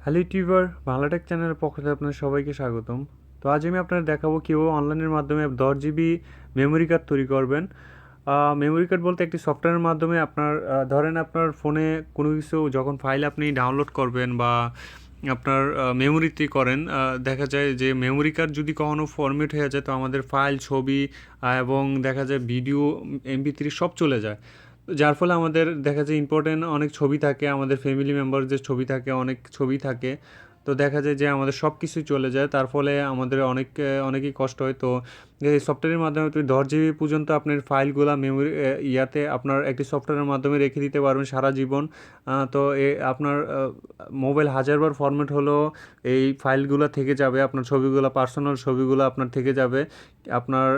Hello YouTuber Bangla Tech চ্যানেলের পক্ষ থেকে আপনাদের সবাইকে স্বাগতম। তো আজ আমি আপনাদের দেখাবো কীভাবে অনলাইনের মাধ্যমে 10 জিবি মেমোরি কার্ড তৈরি করবেন। মেমোরি কার্ড বলতে একটি সফটওয়্যারের মাধ্যমে আপনার ধরেন আপনার ফোনে কোনো কিছু যখন ফাইল আপনি ডাউনলোড করবেন বা আপনার মেমোরিতে করেন, দেখা যায় যে মেমোরি কার্ড যদি কখনও ফরম্যাট হয়ে যায় তো আমাদের ফাইল ছবি এবং দেখা যায় ভিডিও MP3 সব চলে যায়। যার ফলে আমাদের দেখা যায় ইম্পর্টেন্ট অনেক ছবি থাকে, আমাদের ফ্যামিলি মেম্বারদের ছবি থাকে, অনেক ছবি থাকে। তো দেখা যায় যে আমাদের সব কিছুই চলে যায়, তার ফলে আমাদের অনেকই কষ্ট হয়। তো এই সফটওয়্যারের মাধ্যমে আপনি 10 জিবি পর্যন্ত আপনার ফাইলগুলা মেমোরি ইয়াতে আপনার একটি সফটওয়্যারের মাধ্যমে রেখে দিতে পারবেন সারা জীবন। তো আপনার মোবাইল হাজারবার ফরম্যাট হলেও এই ফাইলগুলো থেকে যাবে, আপনার ছবিগুলো পার্সোনাল ছবিগুলো আপনার থেকে যাবে। আপনার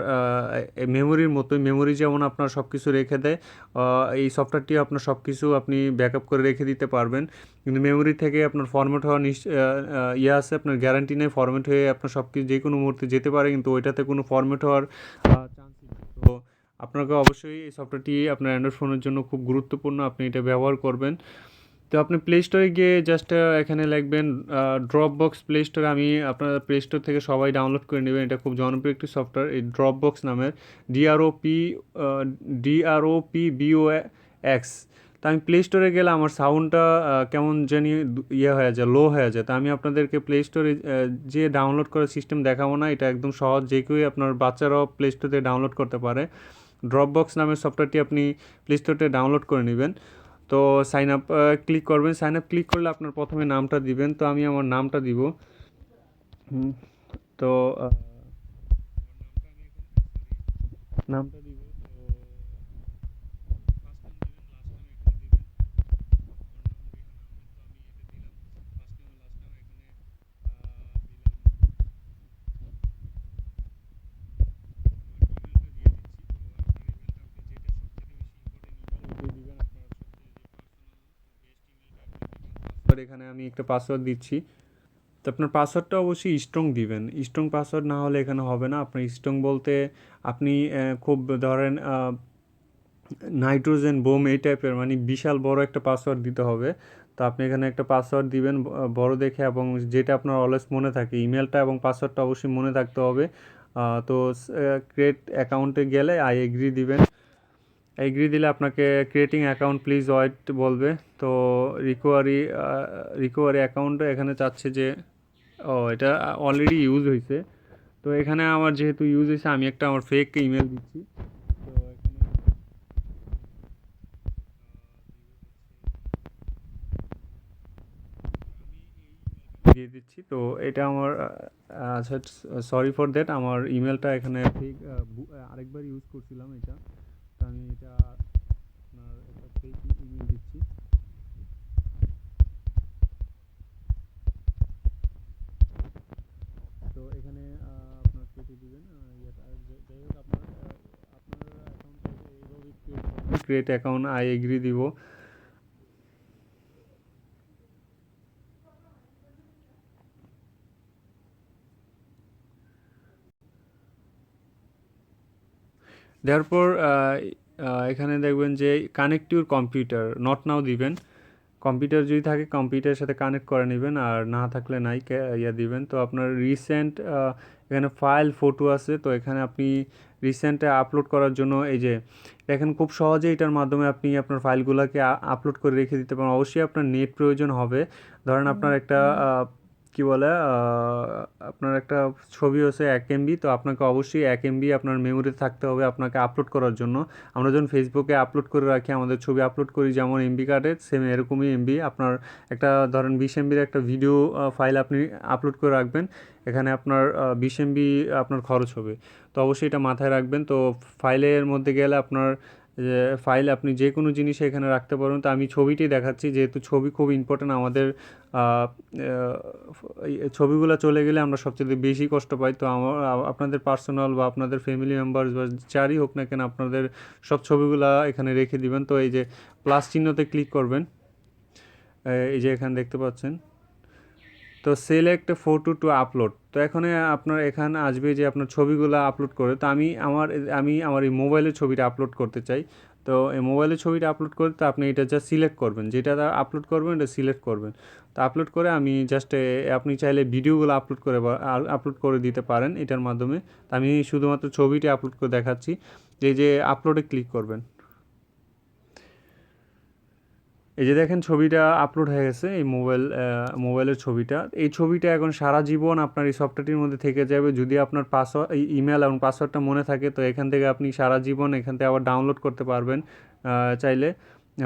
মেমোরির মতোই, মেমোরি যেমন আপনার সব কিছু রেখে দেয়, এই সফটওয়্যারটি আপনার সব কিছু আপনি ব্যাকআপ করে রেখে দিতে পারবেন। কিন্তু মেমোরি থেকে আপনার ফরম্যাট হওয়ার আছে, আপনার গ্যারান্টি নেই ফরম্যাট হয়ে আপনার সব কিছু যে কোনো মুহূর্তে যেতে পারে, কিন্তু ওইটাতে কোনো ফরম্যাট হওয়ার চান্সই নেই। তো আপনাকে অবশ্যই এই সফটওয়্যারটি আপনার অ্যান্ড্রয়েড ফোনের জন্য খুব গুরুত্বপূর্ণ, আপনি এটা ব্যবহার করবেন। তো আপনি প্লে স্টোরে গিয়ে জাস্ট এখানে লিখবেন ড্রপ বক্স। প্লে স্টোরে আমি আপনার প্লে স্টোর থেকে সবাই ডাউনলোড করে নেবেন, এটা খুব জনপ্রিয় একটি সফটওয়্যার এই ড্রপ বক্স নামের। DROPBOX। তো আমি প্লে স্টোরে গেলে আমার সাউন্ডটা কেমন জানি হয়ে যায়, লো হয়ে যায়। তো আমি আপনাদেরকে প্লে স্টোরে যে ডাউনলোড করার সিস্টেম দেখাবো না, এটা একদম সহজ, যে কেউই আপনার বাচ্চারাও প্লে স্টোর থেকে ডাউনলোড করতে পারে। ড্রপ বক্স নামের সফটওয়্যারটি আপনি প্লে স্টোর থেকে ডাউনলোড করে নেবেন। তো সাইন আপ ক্লিক করবেন। সাইন আপ ক্লিক করলে আপনার প্রথমে নামটা দিবেন, তো আমি আমার নামটা দিব। তো নামটা দিব। তো ফার্স্ট নেম দিবেন, লাস্ট নেম এখানে দিবেন। আমার নাম রিহান আহমেদ, তো আমি এটা দিলাম ফার্স্ট নেম লাস্ট নেম এখানে দিলাম। আমার ইমেলটা দিয়ে দিচ্ছি। তো আপনার ইমেলটা আপনি যেটা সবথেকে বেশি ইম্পর্টেন্ট ইমেল, ওই দিবেন। আপনার সবথেকে যে পার্সোনাল বেস্ট ইমেলটা আপনি দিবেন, এখানে আমি একটা পাসওয়ার্ড দিচ্ছি। তো আপনার পাসওয়ার্ডটা অবশ্যই স্ট্রং দিবেন, স্ট্রং পাসওয়ার্ড না হলে এখানে হবে না। আপনার স্ট্রং বলতে আপনি খুব ধরেন নাইট্রোজেন বোম এই টাইপের, মানে বিশাল বড় একটা পাসওয়ার্ড দিতে হবে। তো আপনি এখানে একটা পাসওয়ার্ড দিবেন বড় দেখে, এবং যেটা আপনার অলওয়েজ মনে থাকে। ইমেলটা এবং পাসওয়ার্ডটা অবশ্যই মনে থাকতে হবে। তো ক্রিয়েট অ্যাকাউন্টে গেলে আই এগ্রি দিবেন। এগ্রি দিলে আপনাকে ক্রিয়েটিং অ্যাকাউন্ট প্লিজ ওয়েট বলবে। তো রিকোয়ারি রিকোয়ারি অ্যাকাউন্ট এখানে চাচ্ছে যে, এটা অলরেডি ইউজ হয়েছে। তো এখানে আমার যেহেতু ইউজ হয়েছে, আমি একটা আমার ফেক ইমেল দিচ্ছি। তো এখানে দিয়ে দিচ্ছি। তো এটা আমার আচ্ছা, সরি ফর দ্যাট, আমার ইমেলটা এখানে ফেক, আরেকবার ইউজ করছিলাম এটা। তো আমি এটা আপনার একটা ফেক ইমেল দিচ্ছি। তো এখানে আপনার কেটে দিবেন যাই হোক আপনার আপনার অ্যাকাউন্টটা এইভাবে ক্রিয়েট অ্যাকাউন্ট আই এগ্রি দিব। দেওয়ার পর এখানে দেখবেন যে connect your computer, not now দিবেন। কম্পিউটার যদি থাকে কম্পিউটারের সাথে কানেক্ট করে নেবেন, আর না থাকলে নাই দিবেন। তো আপনার রিসেন্ট এখানে ফাইল ফটো আছে, তো এখানে আপনি রিসেন্টে আপলোড করার জন্য এই যে দেখেন, খুব সহজে এটার মাধ্যমে আপনি আপনার ফাইলগুলোকে আপলোড করে রেখে দিতে পারেন। অবশ্যই আপনার নেট প্রয়োজন হবে। ধরেন আপনার একটা কি বলে আপনার একটা ছবি হচ্ছে 1 MB, তো আপনাকে অবশ্যই 1 MB আপনার মেমোরিতে থাকতে হবে আপনাকে আপলোড করার জন্য। আমরা যখন ফেসবুকে আপলোড করে রাখি, আমাদের ছবি আপলোড করি যেমন MB কার্ডে, সেম এরকমই MB আপনার একটা ধরেন 20 MBর একটা ভিডিও ফাইল আপনি আপলোড করে রাখবেন, এখানে আপনার 20 MB আপনার খরচ হবে। তো অবশ্যই এটা মাথায় রাখবেন। তো ফাইলের মধ্যে গেলে আপনার যে ফাইল আপনি যে কোনো জিনিস এখানে রাখতে পারবেন। তো আমি ছবিটি দেখাচ্ছি, যেহেতু ছবি খুব ইম্পর্ট্যান্ট আমাদের। ছবিগুলো চলে গেলে আমরা সবচেয়ে বেশি কষ্ট পাই। তো আমার আপনাদের পার্সোনাল বা আপনাদের ফ্যামিলি মেম্বার্স বা যারই হোক না কেন, আপনাদের সব ছবিগুলো এখানে রেখে দিবেন। তো এই যে প্লাস চিহ্নতে ক্লিক করবেন, এই যে এখানে দেখতে পাচ্ছেন। তো সিলেক্ট ফটো টু আপলোড, তো এখানে আপনার এখানে আসবে যে আপনার ছবিগুলো আপলোড করে। তো আমি আমার এই মোবাইলের ছবিটা আপলোড করতে চাই। তো এই মোবাইলের ছবিটা আপলোড করতে আপনি এটা জাস্ট সিলেক্ট করবেন, যেটা আপলোড করবেন এটা সিলেক্ট করবেন। তো আপলোড করে আমি জাস্ট আপনি চাইলে ভিডিওগুলো আপলোড করে দিতে পারেন এটার মাধ্যমে। তো আমি শুধুমাত্র ছবিটি আপলোড করে দেখাচ্ছি। এই যে আপলোডে ক্লিক করবেন, এই যে দেখেন ছবিটা আপলোড হয়ে গেছে, এই মোবাইলের ছবিটা। এই ছবিটা এখন সারা জীবন আপনার এই সফটওয়্যারটির মধ্যে থেকে যাবে। যদি আপনার পাসওয়ার্ড, ইমেল এবং পাসওয়ার্ডটা মনে থাকে, তো এখান থেকে আপনি সারা জীবন এখান থেকে আবার ডাউনলোড করতে পারবেন চাইলে।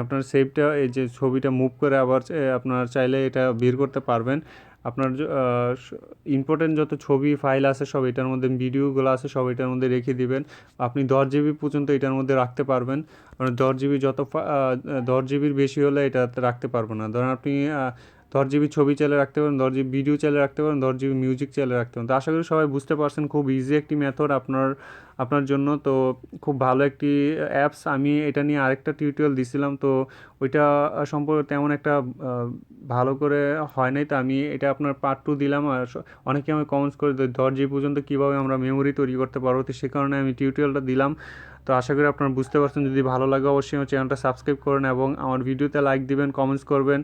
আপনার সেভটা, এই যে ছবিটা মুভ করে আবার আপনার চাইলে এটা বের করতে পারবেন। আপনার ইম্পর্টেন্ট যত ছবি ফাইল আছে সব এটার মধ্যে, ভিডিওগুলো আছে সব এটার মধ্যে রেখে দিবেন। আপনি 10 GB পর্যন্ত এটার মধ্যে রাখতে পারবেন। 10 GB 10 GBর বেশি হলে এটা রাখতে পারবো না। ধরেন আপনি 10 GB ছবি চাইলে রাখতে পারেন, 10 GB ভিডিও চাইলে রাখতে পারেন, 10 GB মিউজিক চাইলে রাখতে পারেন। তো আশা করি সবাই বুঝতে পারছেন, খুব ইজি একটি মেথড আপনার জন্য। তো খুব ভালো একটি অ্যাপস। আমি এটা নিয়ে আরেকটা টিউটোরিয়াল দিছিলাম, তো ওইটা সম্পর্কে তেমন একটা ভালো করে হয় নাই। তো আমি এটা আপনার পার্ট 2 দিলাম। আর অনেকে আমাকে কমেন্টস করে 10 GB পর্যন্ত কীভাবে আমরা মেমোরি তৈরি করতে পারবো, তো সে কারণে আমি টিউটোরিয়ালটা দিলাম। তো আশা করি আপনারা বুঝতে পারছেন। যদি ভালো লাগে অবশ্যই আমার চ্যানেলটা সাবস্ক্রাইব করেন এবং আমার ভিডিওতে লাইক দিবেন, কমেন্টস করবেন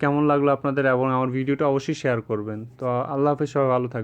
কেমন লাগলো আপনাদের, এবং আমার ভিডিওটা অবশ্যই শেয়ার করবেন। তো আল্লাহ হাফেজ, সবাই ভালো থাকবেন।